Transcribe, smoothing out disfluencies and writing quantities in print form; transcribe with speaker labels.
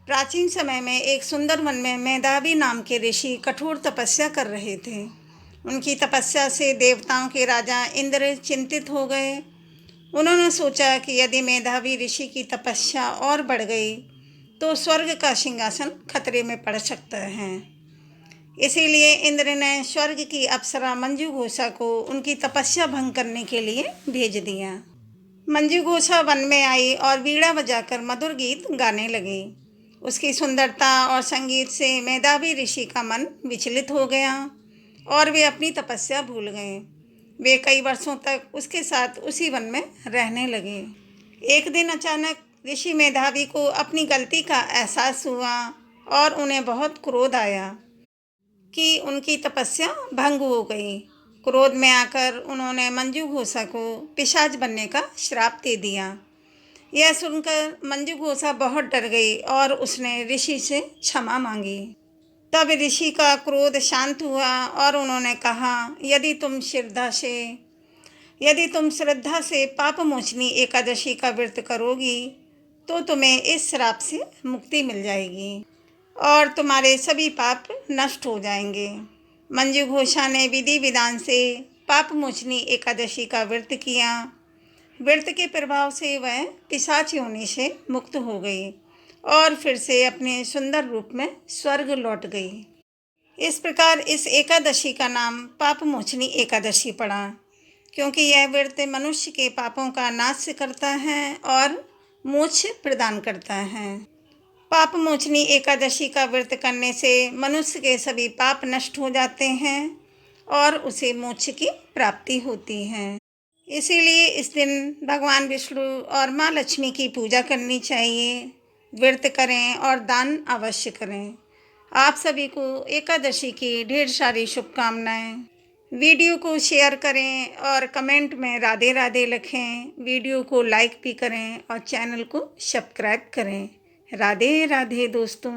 Speaker 1: प्राचीन समय में एक सुंदर वन में मेधावी नाम के ऋषि कठोर तपस्या कर रहे थे। उनकी तपस्या से देवताओं के राजा इंद्र चिंतित हो गए। उन्होंने सोचा कि यदि मेधावी ऋषि की तपस्या और बढ़ गई तो स्वर्ग का सिंहासन खतरे में पड़ सकता है। इसीलिए इंद्र ने स्वर्ग की अप्सरा मंजू घोषा को उनकी तपस्या भंग करने के लिए भेज दिया। मंजू घोषा वन में आई और वीणा बजाकर मधुर गीत गाने लगी। उसकी सुंदरता और संगीत से मेधावी ऋषि का मन विचलित हो गया और वे अपनी तपस्या भूल गए। वे कई वर्षों तक उसके साथ उसी वन में रहने लगे। एक दिन अचानक ऋषि मेधावी को अपनी गलती का एहसास हुआ और उन्हें बहुत क्रोध आया कि उनकी तपस्या भंग हो गई। क्रोध में आकर उन्होंने मंजू घोषा को पिशाच बनने का श्राप दे दिया। यह सुनकर मंजू घोषा बहुत डर गई और उसने ऋषि से क्षमा मांगी। तब ऋषि का क्रोध शांत हुआ और उन्होंने कहा, यदि तुम श्रद्धा से पाप मोचनी एकादशी का व्रत करोगी तो तुम्हें इस श्राप से मुक्ति मिल जाएगी और तुम्हारे सभी पाप नष्ट हो जाएंगे। मंजू घोषा ने विधि विधान से पाप मोचनी एकादशी का व्रत किया। व्रत के प्रभाव से वह पिशाच योनि से मुक्त हो गई और फिर से अपने सुंदर रूप में स्वर्ग लौट गई। इस प्रकार इस एकादशी का नाम पाप मोचनी एकादशी पड़ा, क्योंकि यह व्रत मनुष्य के पापों का नाश करता है और मोक्ष प्रदान करता है। पाप मोचनी एकादशी का व्रत करने से मनुष्य के सभी पाप नष्ट हो जाते हैं और उसे मोक्ष की प्राप्ति होती है। इसीलिए इस दिन भगवान विष्णु और माँ लक्ष्मी की पूजा करनी चाहिए, व्रत करें और दान अवश्य करें। आप सभी को एकादशी की ढेर सारी शुभकामनाएं। वीडियो को शेयर करें और कमेंट में राधे राधे लिखें। वीडियो को लाइक भी करें और चैनल को सब्सक्राइब करें। राधे राधे दोस्तों।